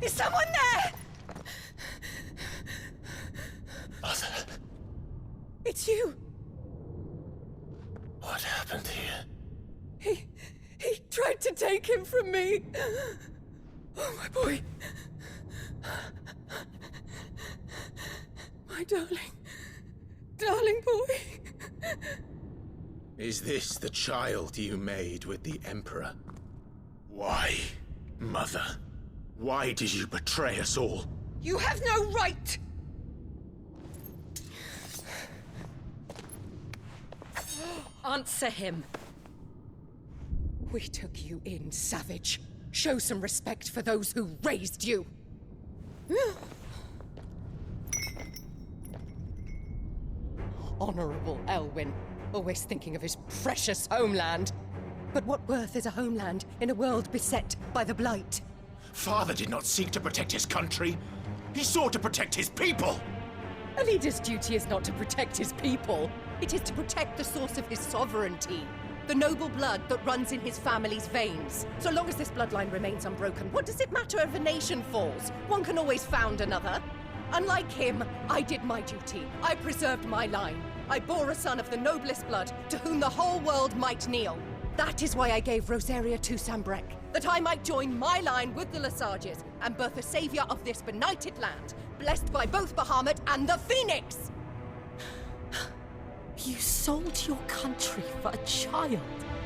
Is someone there? Mother. It's you. What happened here? He tried to take him from me. Oh, my boy. My darling boy. Is this the child you made with the Emperor? Why, Mother? Why did you betray us all? You have no right! Answer him. We took you in, savage. Show some respect for those who raised you. Honorable Elwyn, always thinking of his precious homeland. But what worth is a homeland in a world beset by the Blight? Father did not seek to protect his country. He sought to protect his people. A leader's duty is not to protect his people. It is to protect the source of his sovereignty. The noble blood that runs in his family's veins. So long as this bloodline remains unbroken, what does it matter if a nation falls? One can always found another. Unlike him, I did my duty. I preserved my line. I bore a son of the noblest blood, to whom the whole world might kneel. That is why I gave Rosaria to Sambrek, that I might join my line with the Lesages and birth a savior of this benighted land, blessed by both Bahamut and the Phoenix! You sold your country for a child.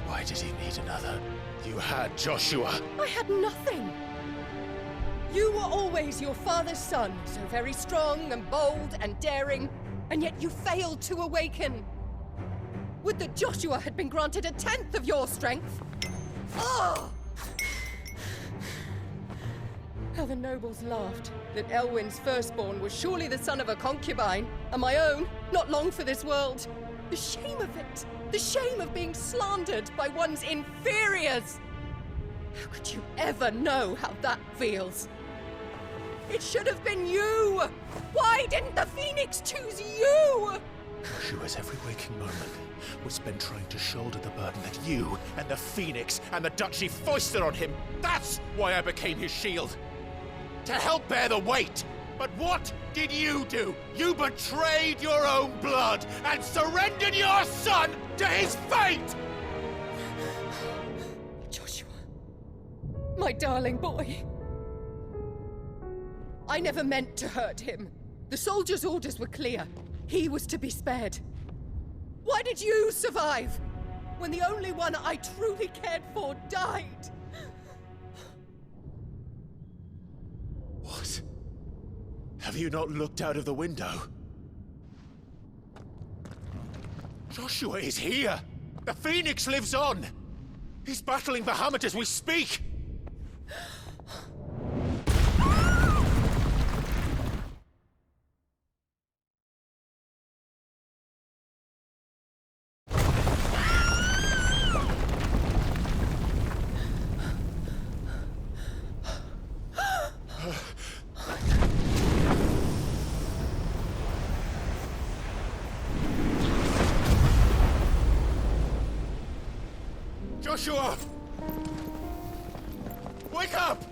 Why did he need another? You had Joshua. I had nothing. You were always your father's son, so very strong and bold and daring, and yet you failed to awaken. Would that Joshua had been granted 1/10 of your strength? Oh! How the nobles laughed that Elwyn's firstborn was surely the son of a concubine, and my own, not long for this world. The shame of it! The shame of being slandered by one's inferiors! How could you ever know how that feels? It should have been you! Why didn't the Phoenix choose you? Joshua's every waking moment was spent trying to shoulder the burden that you and the Phoenix and the Duchy foisted on him. That's why I became his shield. To help bear the weight. But what did you do? You betrayed your own blood and surrendered your son to his fate! Joshua, my darling boy. I never meant to hurt him. The soldiers' orders were clear. He was to be spared. Why did you survive when the only one I truly cared for died? What? Have you not looked out of the window? Joshua is here! The Phoenix lives on! He's battling Bahamut as we speak! Joshua! Wake up!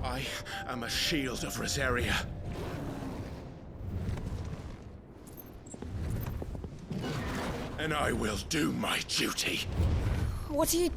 I am a shield of Rosaria. And I will do my duty. What are you...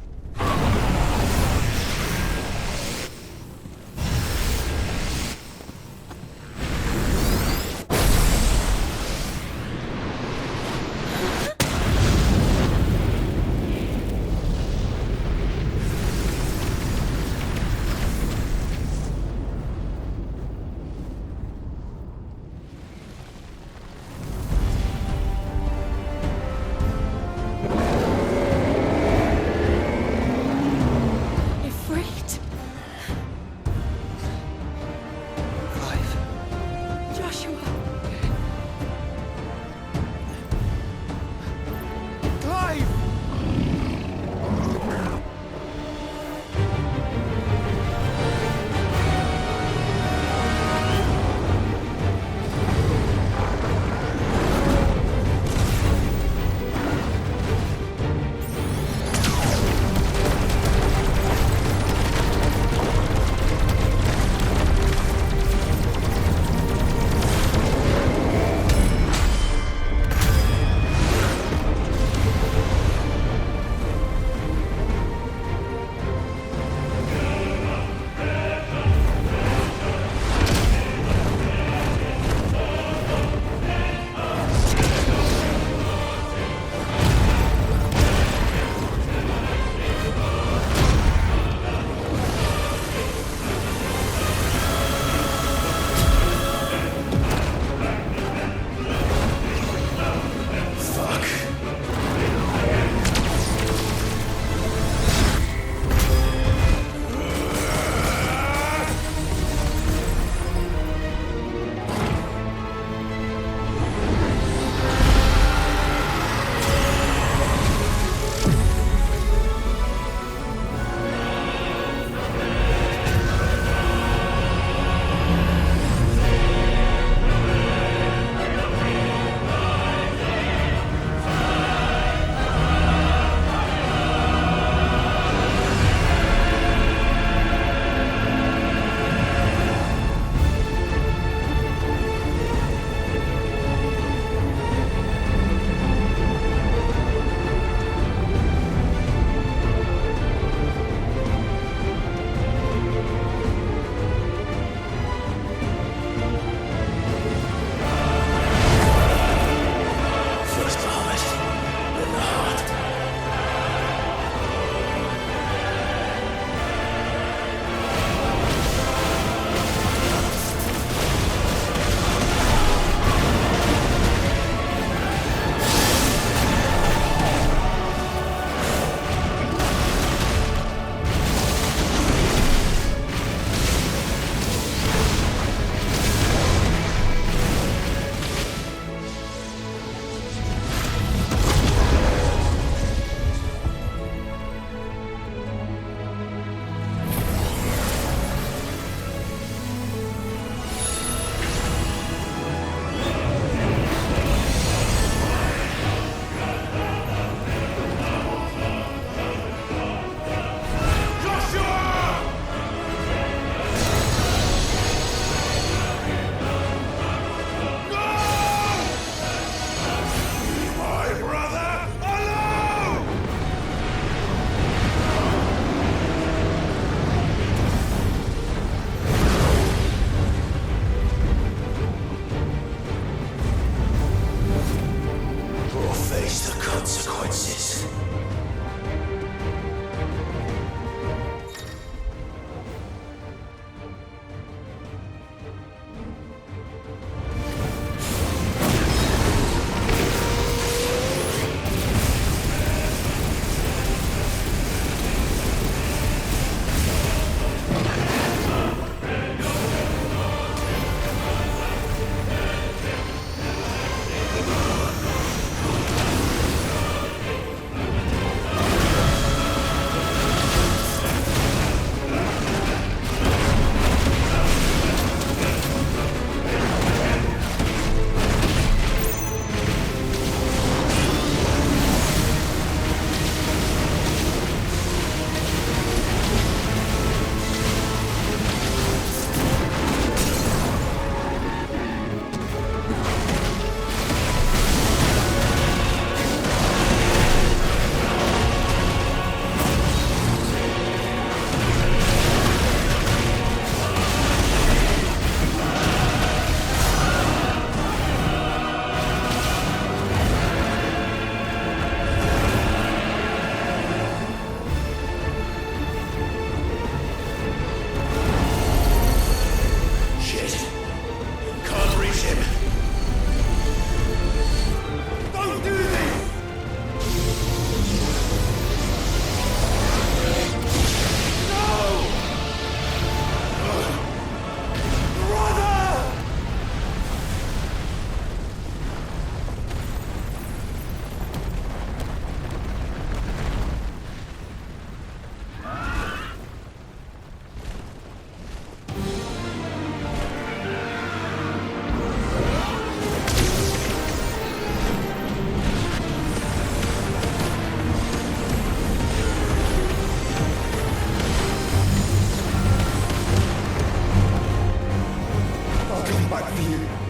fight for you.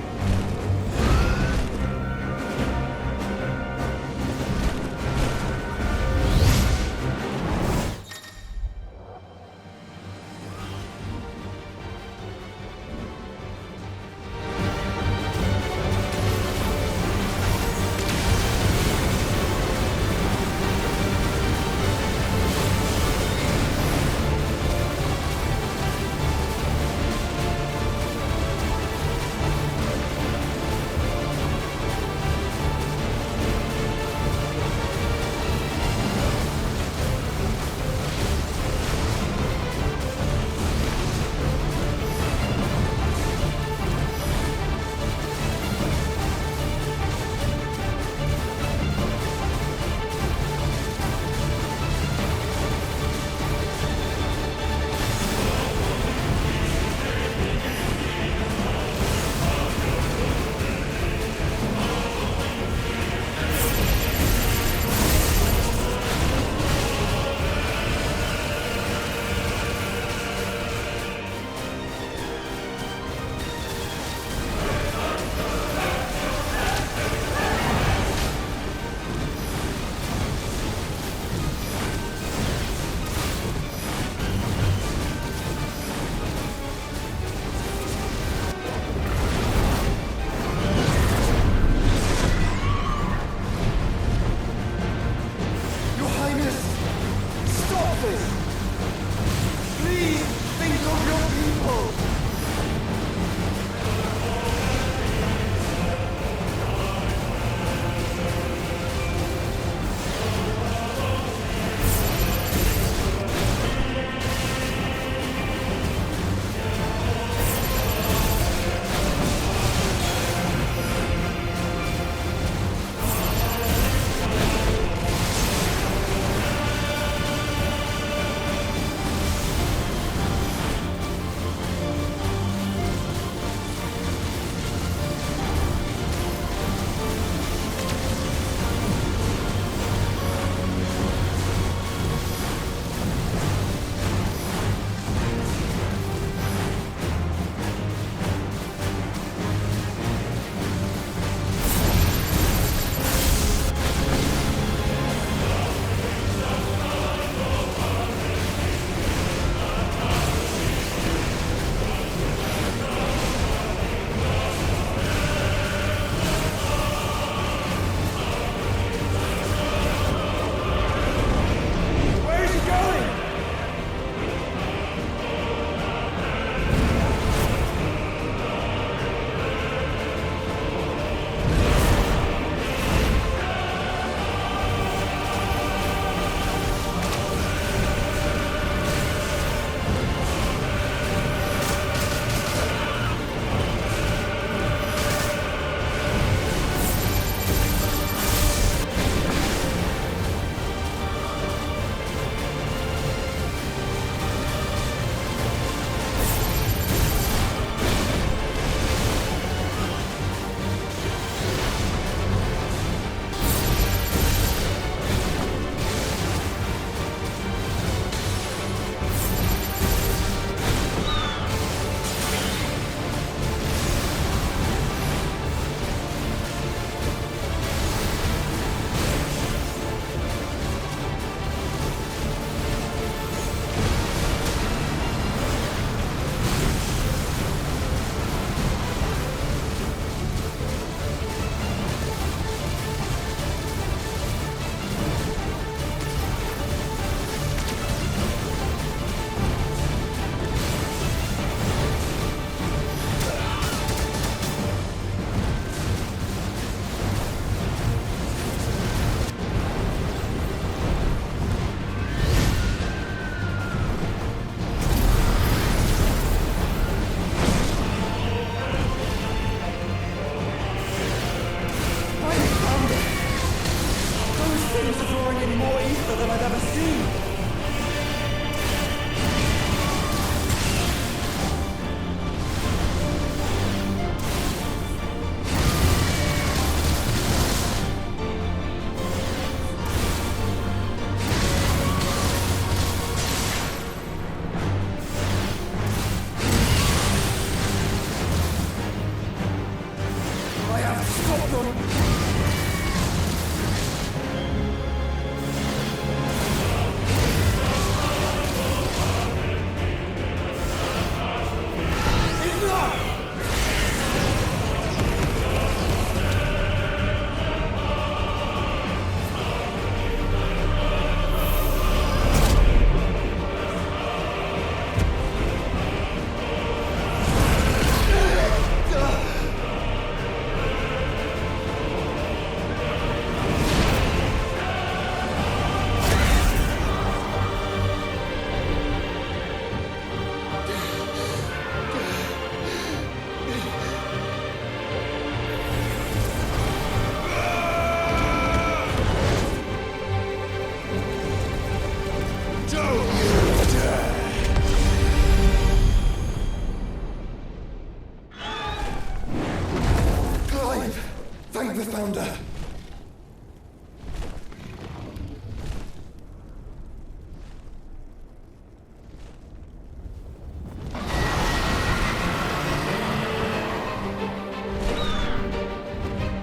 I've found her.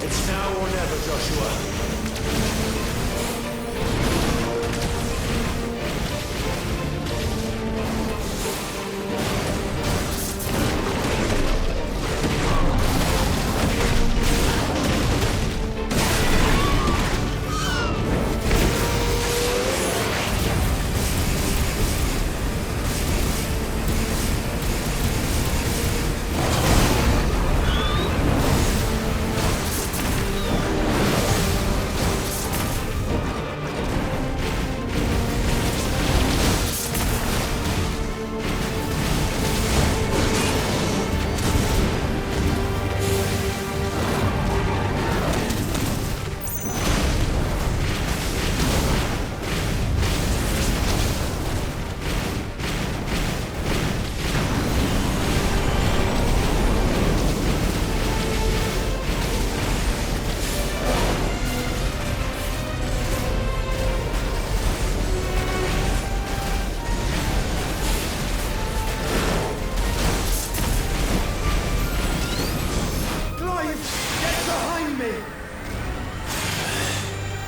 It's now or never, Joshua.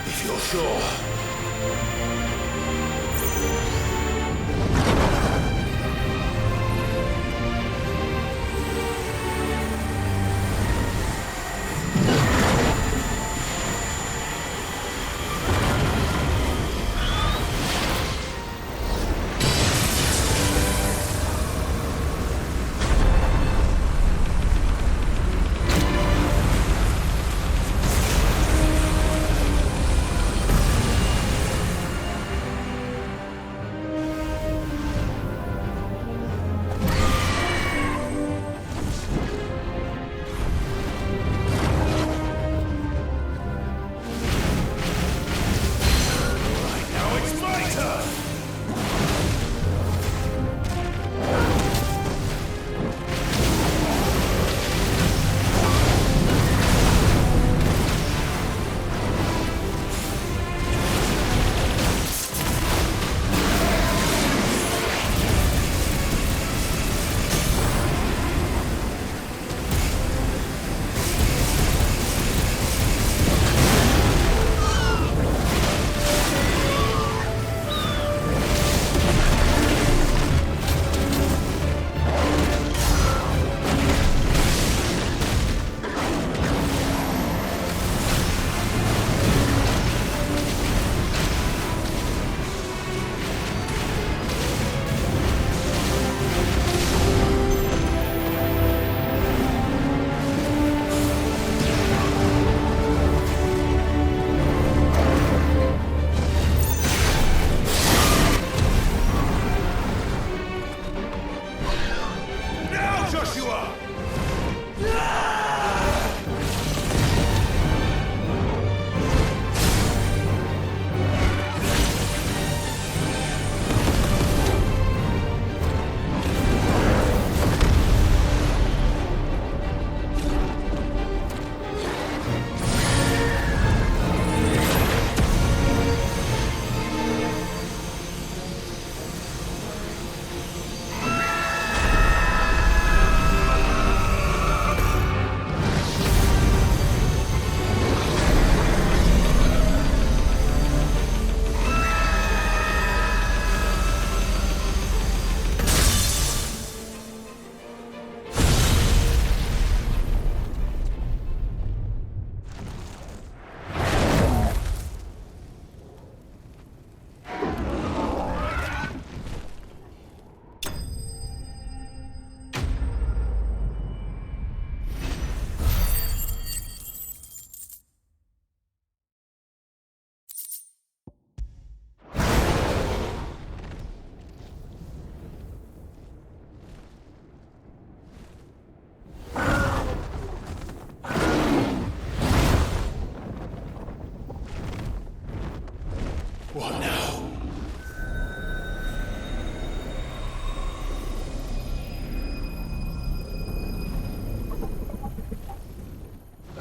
If you're sure.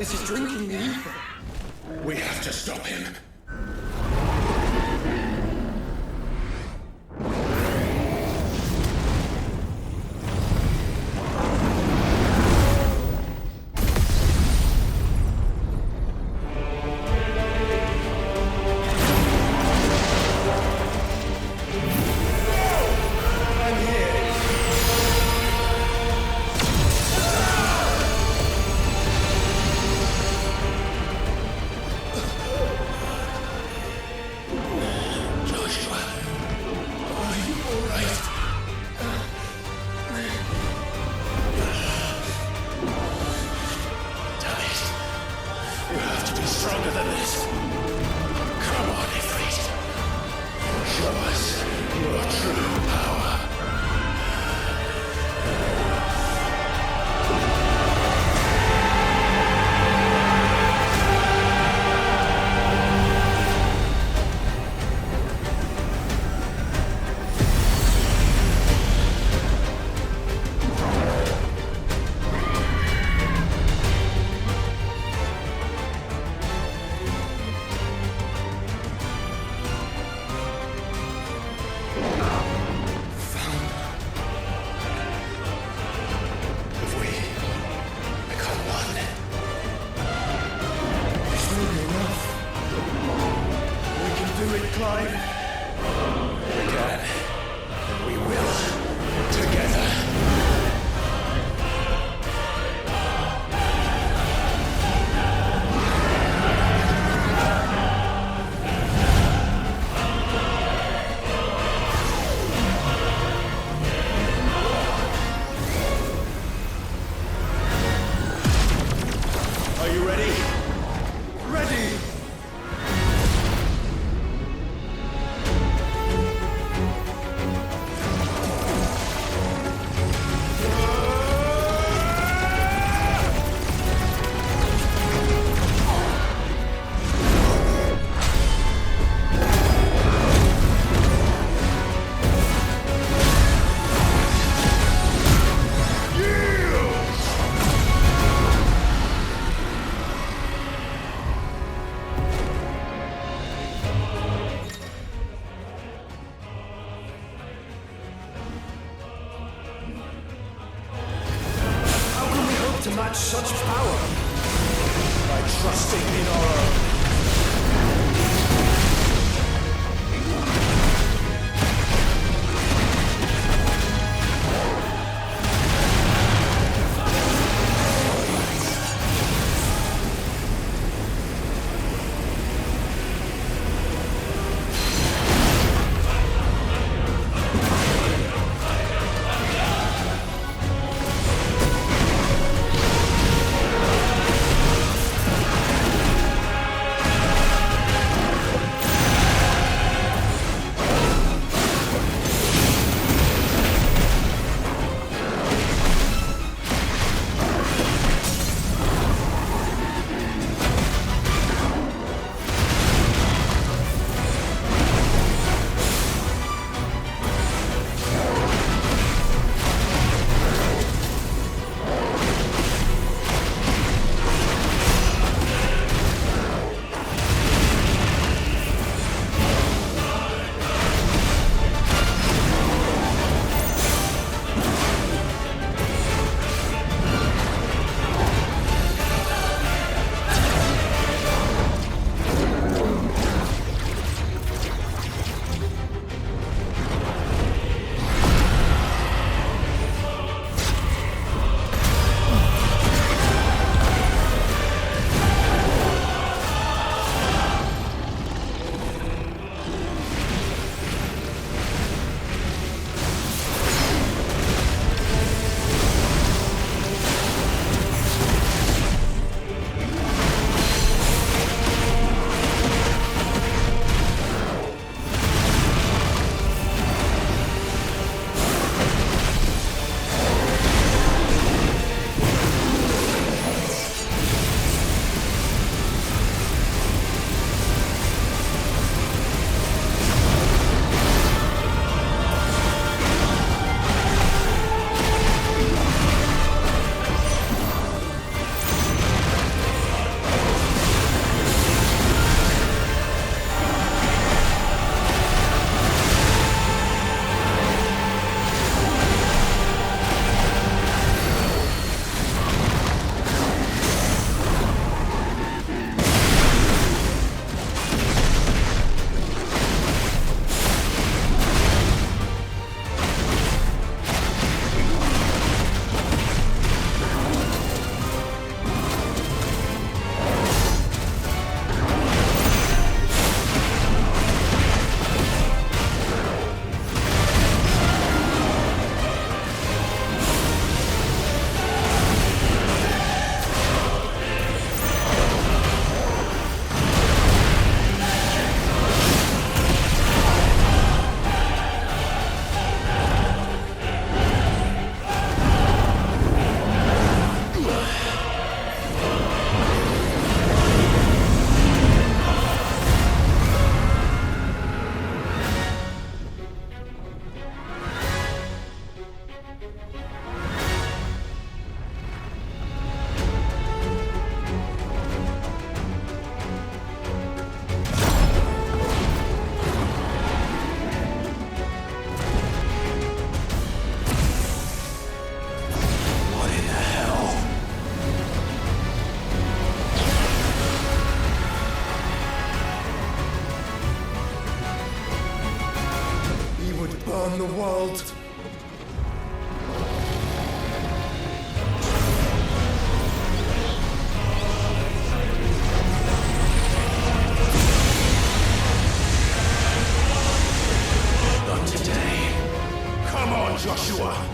This is drinking the evil. We have to stop him. Stronger than this. Come on, Ifrit. Show us your true power. Clive. We can. We will. Together. Are you ready? Ready! To match such power by trusting in our own. world. Not today. Come on, Joshua!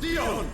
Dion!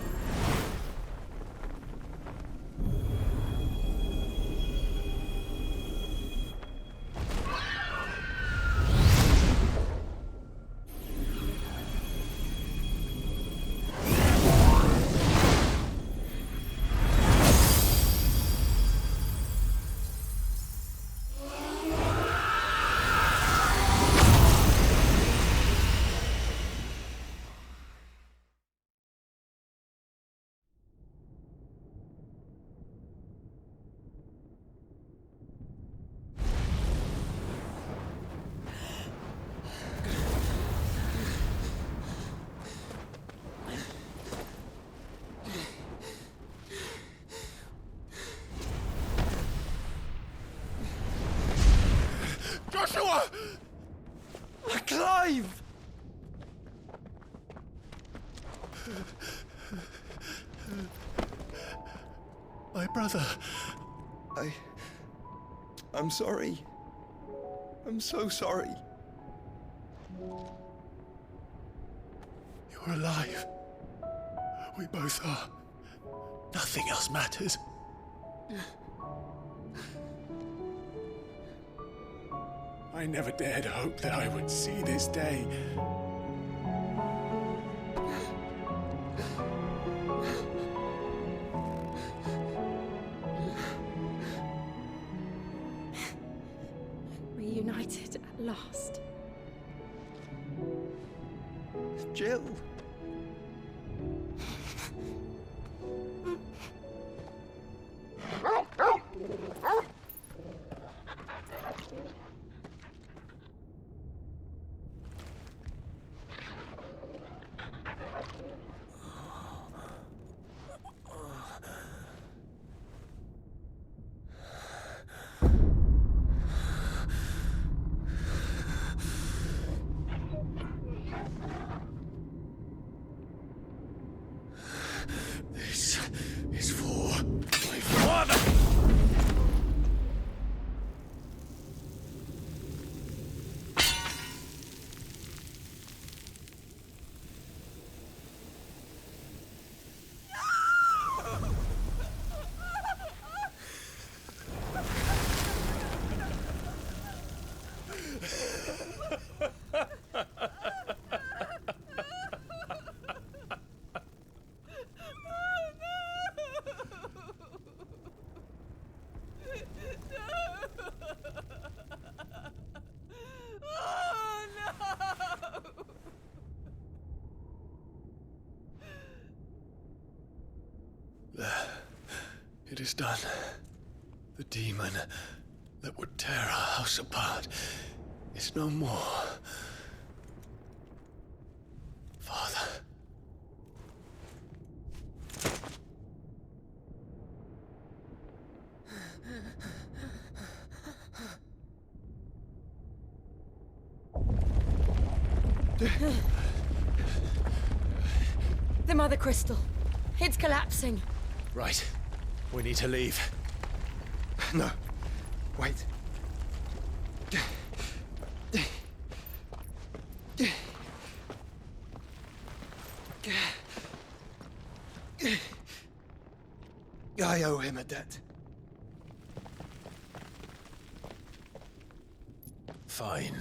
Joshua! Clive! My brother. I'm sorry. I'm so sorry. You're alive. We both are. Nothing else matters. I never dared hope that I would see this day. Reunited at last. Jill. This is for my father! It is done. The demon that would tear our house apart is no more. Father. The Mother Crystal. It's collapsing. Right. We need to leave. No. Wait. I owe him a debt. Fine.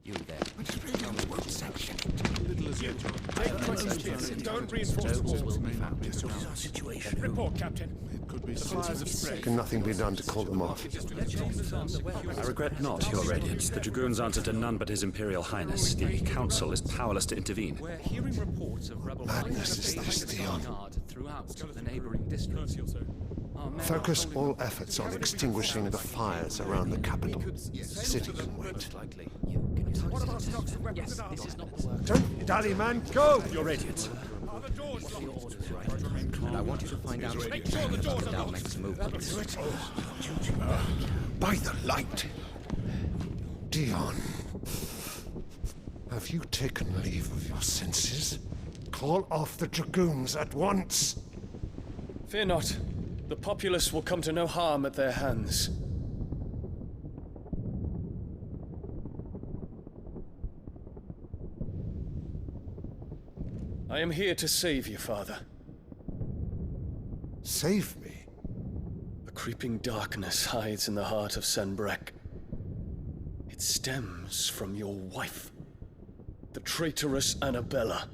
You there. Don't reinforce All will be found. situation. Report, Captain. Can nothing be done to call them off? I regret not, Your Radiance. The Dragoons answer to none but His Imperial Highness. The Council is powerless to intervene. We're hearing reports of rebel Madness is this, Dion. throughout the neighboring districts. Our men Focus are all efforts on extinguishing the fires around the capital. The city can wait. Don't dally, man. Go! Your Radiance. and I want you to find out Make sure the doors are locked. Dalmec's movements. By the light! Dion, have you taken leave of your senses? Call off the Dragoons at once! Fear not. The populace will come to no harm at their hands. I am here to save you, Father. Save me? A creeping darkness hides in the heart of Sanbreque. It stems from your wife, the traitorous Annabella.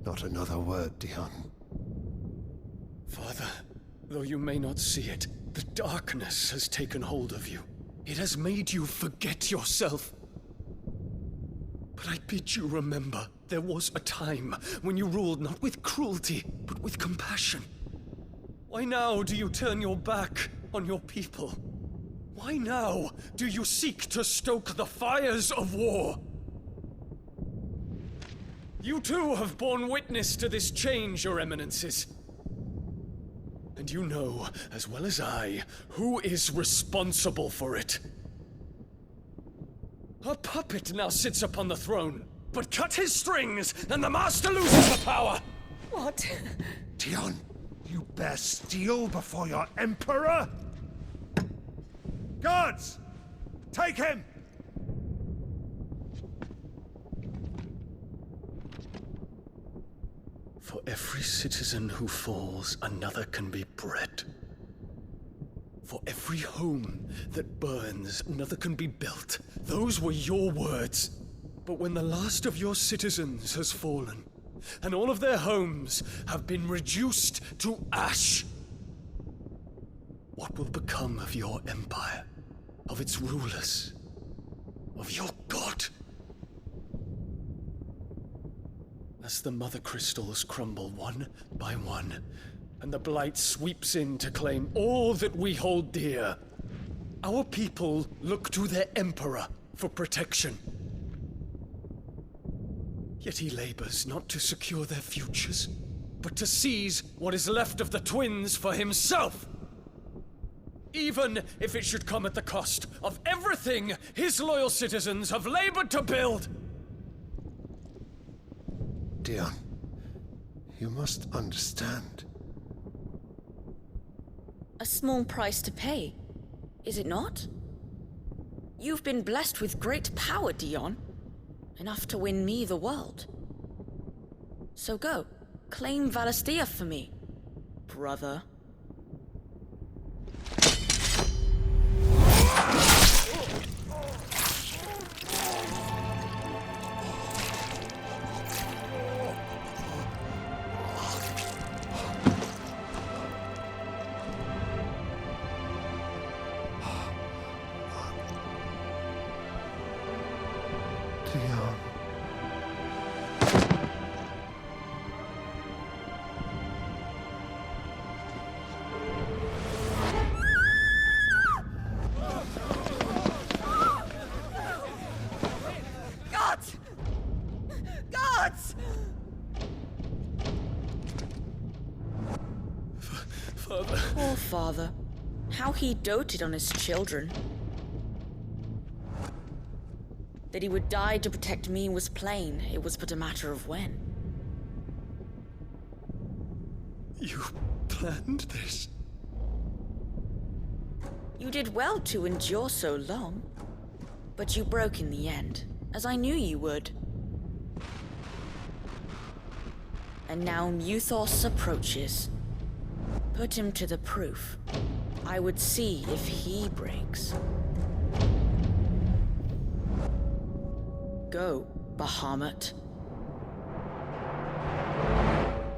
Not another word, Dion. Father, though you may not see it, the darkness has taken hold of you. It has made you forget yourself. But I bid you remember, there was a time when you ruled not with cruelty, but with compassion. Why now do you turn your back on your people? Why now do you seek to stoke the fires of war? You too have borne witness to this change, Your Eminences. And you know, as well as I, who is responsible for it. A puppet now sits upon the throne, but cut his strings, and the master loses the power! What? Dion, you bear steel before your Emperor? Guards! Take him! For every citizen who falls, another can be bred. For every home that burns, another can be built. Those were your words. But when the last of your citizens has fallen, and all of their homes have been reduced to ash, what will become of your empire, of its rulers, of your god? As the Mother Crystals crumble one by one, and the Blight sweeps in to claim all that we hold dear, our people look to their Emperor for protection. Yet he labors not to secure their futures, but to seize what is left of the twins for himself. Even if it should come at the cost of everything his loyal citizens have labored to build. Dion, you must understand. A small price to pay, is it not? You've been blessed with great power, Dion. Enough to win me the world. So go, claim Valisthea for me, brother. Father. Poor father. How he doted on his children. That he would die to protect me was plain. It was but a matter of when. You planned this? You did well to endure so long. But you broke in the end, as I knew you would. And now Muthos approaches. Put him to the proof. I would see if he breaks. Go, Bahamut.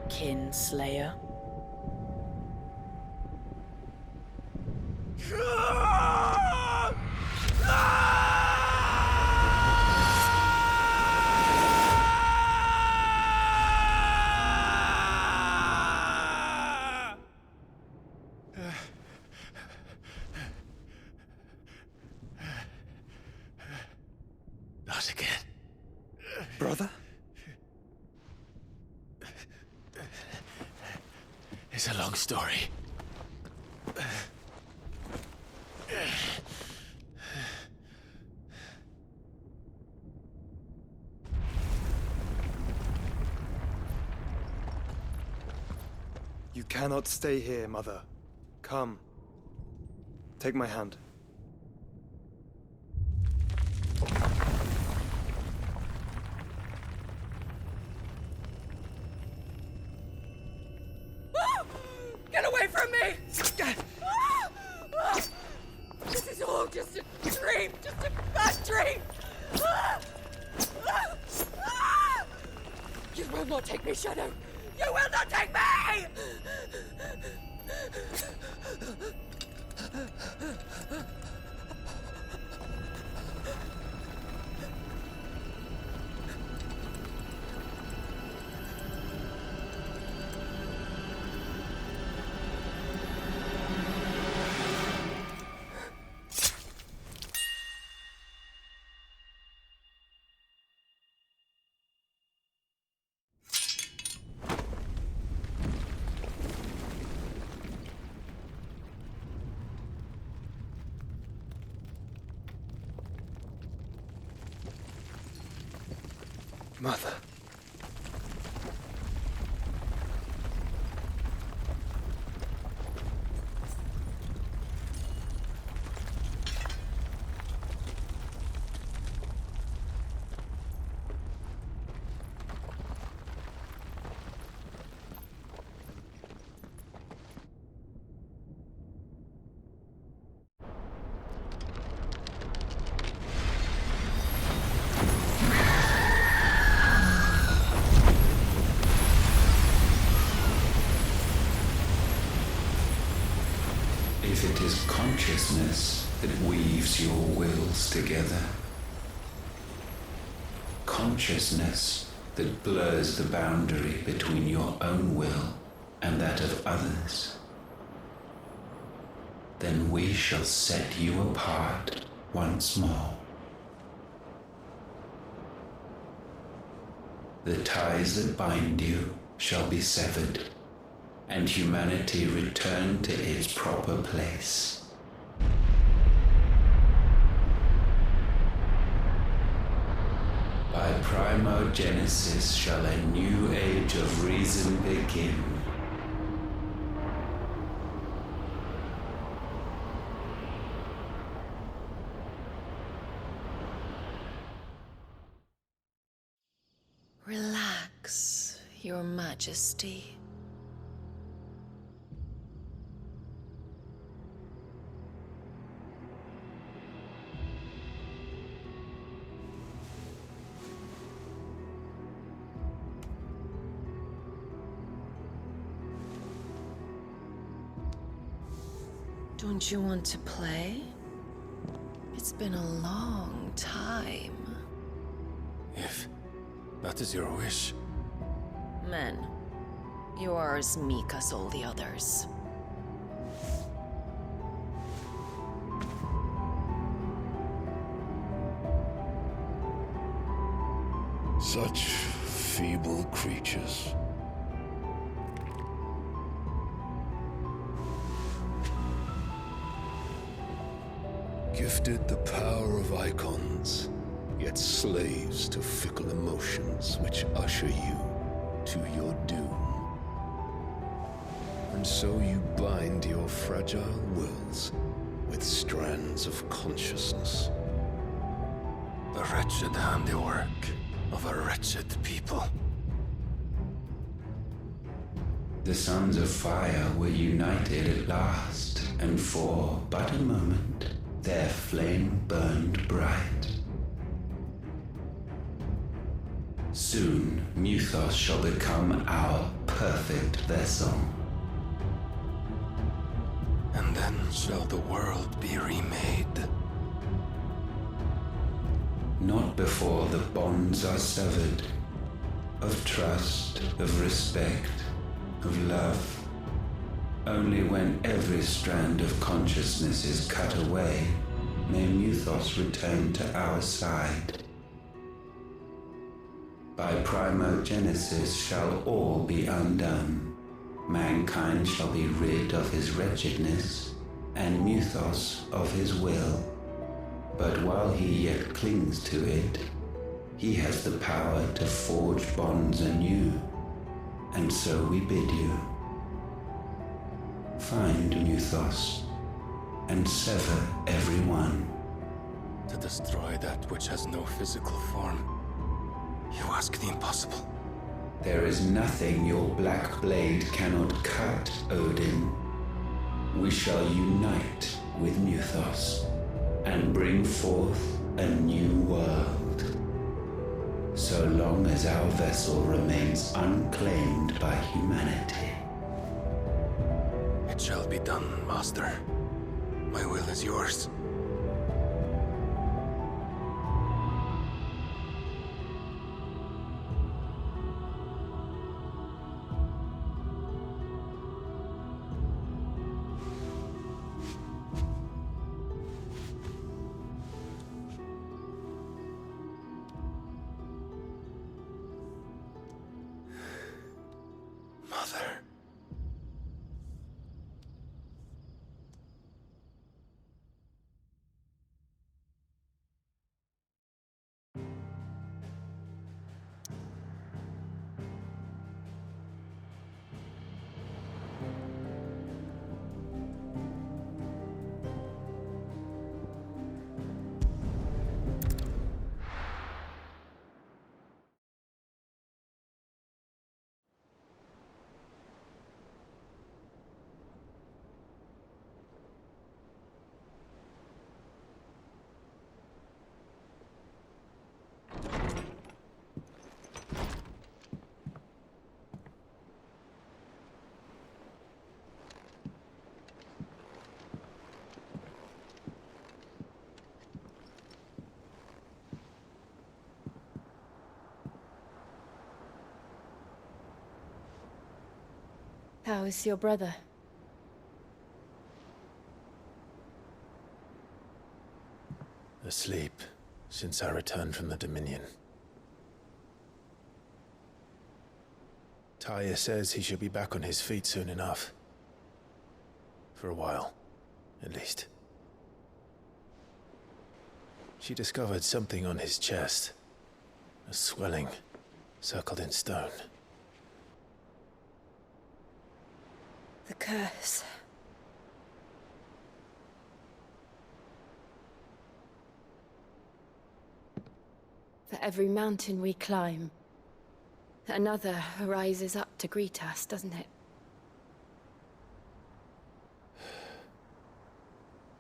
Kinslayer. Not again. Brother? It's a long story. You cannot stay here, Mother. Come. Take my hand. Get away from me! This is all just a dream, just a bad dream! You will not take me, Shadow! You will not take me! Mother. If it is consciousness that weaves your wills together, consciousness that blurs the boundary between your own will and that of others, then we shall set you apart once more. The ties that bind you shall be severed, and humanity return to its proper place. By primogenesis shall a new age of reason begin. Relax, Your Majesty. Don't you want to play? It's been a long time. If that is your wish. Men, you are as meek as all the others. Such feeble creatures. Gifted the power of icons, yet slaves to fickle emotions which usher you to your doom. And so you bind your fragile wills with strands of consciousness. The wretched handiwork of a wretched people. The sons of fire were united at last, and for but a moment their flame burned bright. Soon Muthos shall become our perfect vessel. And then shall the world be remade. Not before the bonds are severed, of trust, of respect, of love. Only when every strand of consciousness is cut away, may Muthos return to our side. By primogenesis shall all be undone. Mankind shall be rid of his wretchedness, and Muthos of his will. But while he yet clings to it, he has the power to forge bonds anew. And so we bid you, find Muthos, and sever every one. To destroy that which has no physical form, you ask the impossible. There is nothing your black blade cannot cut, Odin. We shall unite with Muthos, and bring forth a new world. So long as our vessel remains unclaimed by humanity. It shall be done, Master. My will is yours. Mother. How is your brother? Asleep since I returned from the Dominion. Taya says he should be back on his feet soon enough. For a while, at least. She discovered something on his chest. A swelling, circled in stone. The curse. For every mountain we climb, another rises up to greet us, doesn't it?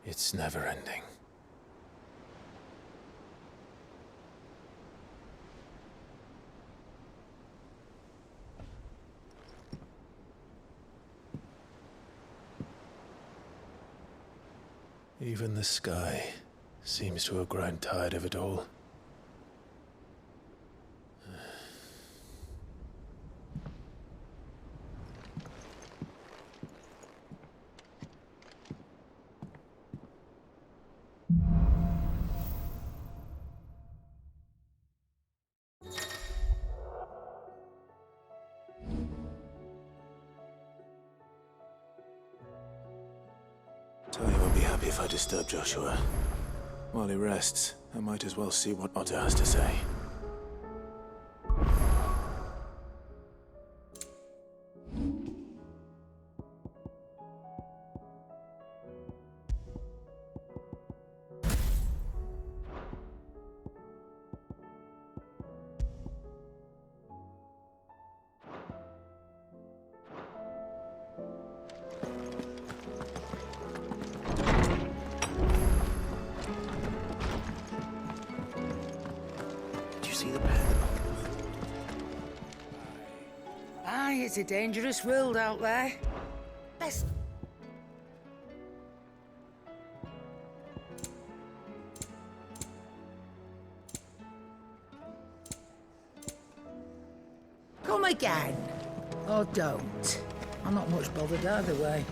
It's never ending. Even the sky seems to have grown tired of it all. Tony won't be happy if I disturb Joshua. While he rests, I might as well see what Otto has to say. Aye, it's a dangerous world out there. Best... Come again. Or don't. I'm not much bothered either way.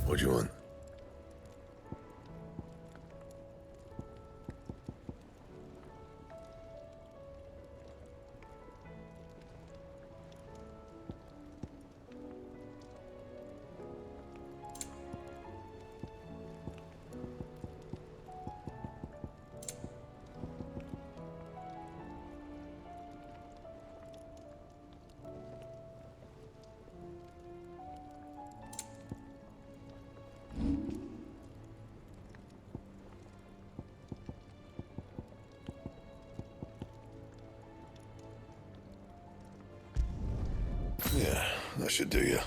What do you want? Yeah, that should do you.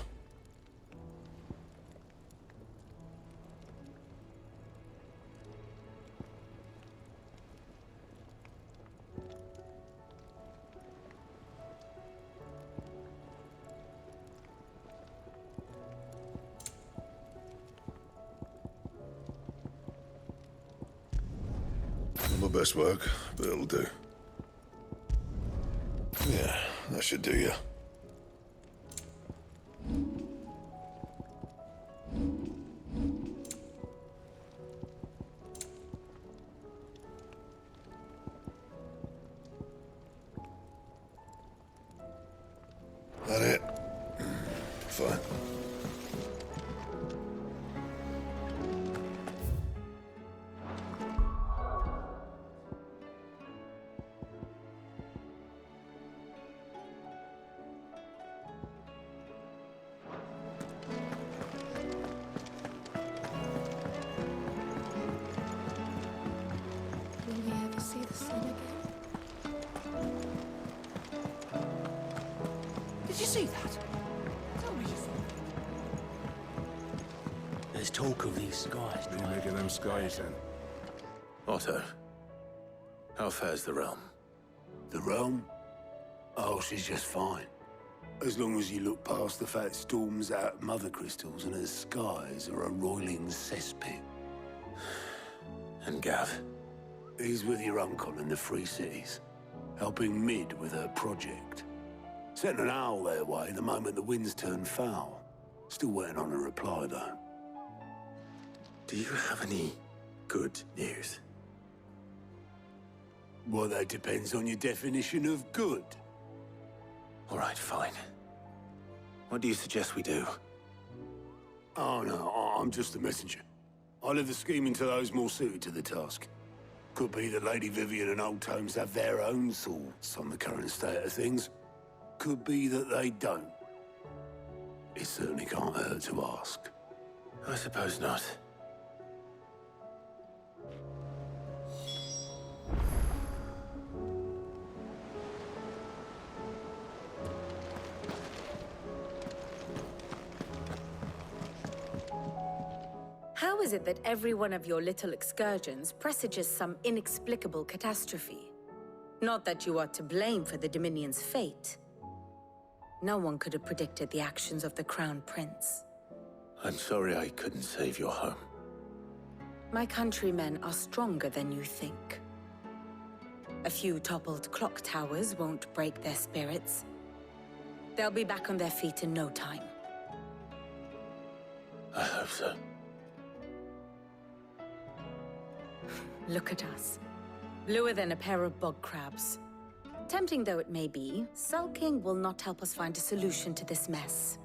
Not my best work, but it'll do. Yeah, that should do you. That it? Fine. Will we ever see the sun again? Did you see that? Tell me you saw it. There's talk of these skies. What do you make of them skies, then? Otto, how fares the realm? The realm? Oh, she's just fine. As long as you look past the fat storms out mother crystals and her skies are a roiling cesspit. And Gav? He's with your uncle in the Free Cities, helping Mid with her project. Sent an owl their way the moment the winds turned foul. Still waiting on a reply, though. Do you have any good news? Well, that depends on your definition of good. All right, fine. What do you suggest we do? Oh, no, I'm just a messenger. I leave the scheming to those more suited to the task. Could be that Lady Vivian and Old Tomes have their own thoughts on the current state of things. Could be that they don't. It certainly can't hurt to ask. I suppose not. How is it that every one of your little excursions presages some inexplicable catastrophe? Not that you are to blame for the Dominion's fate. No one could have predicted the actions of the Crown Prince. I'm sorry I couldn't save your home. My countrymen are stronger than you think. A few toppled clock towers won't break their spirits. They'll be back on their feet in no time. I hope so. Look at us. Bluer than a pair of bog crabs. Tempting though it may be, sulking will not help us find a solution to this mess.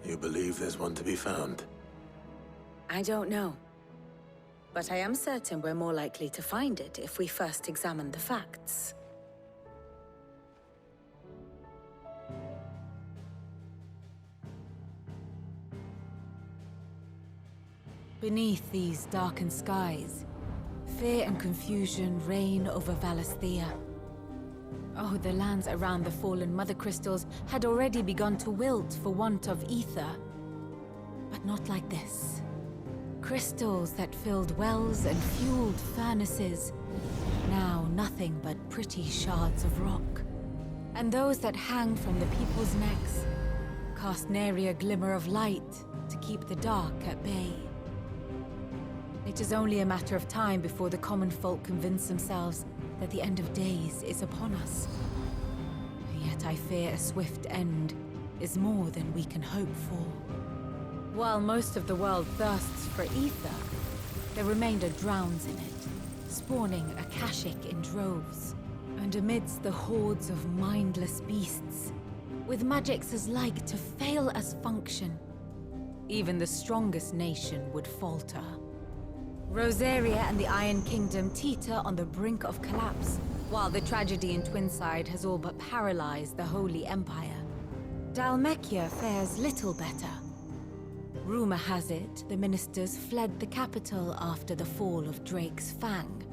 You believe there's one to be found? I don't know. But I am certain we're more likely to find it if we first examine the facts. Beneath these darkened skies, fear and confusion reign over Valisthea. Oh, the lands around the fallen Mother Crystals had already begun to wilt for want of ether. But not like this. Crystals that filled wells and fueled furnaces, now nothing but pretty shards of rock. And those that hang from the people's necks cast nary a glimmer of light to keep the dark at bay. It is only a matter of time before the common folk convince themselves that the end of days is upon us. Yet I fear a swift end is more than we can hope for. While most of the world thirsts for ether, the remainder drowns in it, spawning Akashic in droves. And amidst the hordes of mindless beasts, with magics as like to fail as function, even the strongest nation would falter. Rosaria and the Iron Kingdom teeter on the brink of collapse, while the tragedy in Twinside has all but paralyzed the Holy Empire. Dhalmekia fares little better. Rumor has it the ministers fled the capital after the fall of Drake's Fang,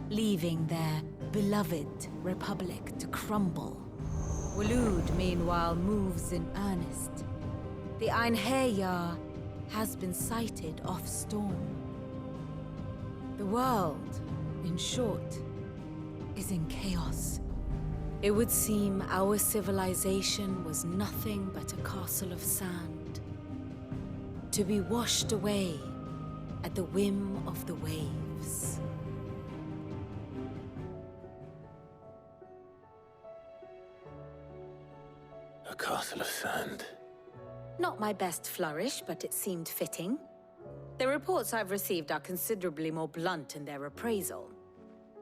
leaving their beloved republic to crumble. Waloed, meanwhile, moves in earnest. The Einherjar has been sighted off-storm. The world, in short, is in chaos. It would seem our civilization was nothing but a castle of sand, to be washed away at the whim of the waves. A castle of sand. Not my best flourish, but it seemed fitting. The reports I've received are considerably more blunt in their appraisal.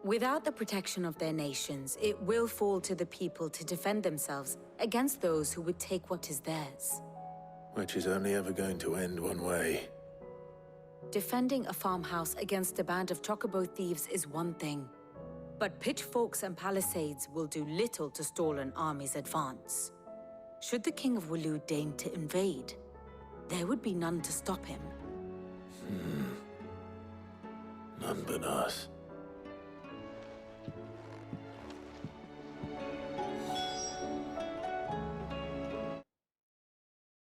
Without the protection of their nations, it will fall to the people to defend themselves against those who would take what is theirs. Which is only ever going to end one way. Defending a farmhouse against a band of chocobo thieves is one thing, but pitchforks and palisades will do little to stall an army's advance. Should the King of Waloed deign to invade, there would be none to stop him. None but us.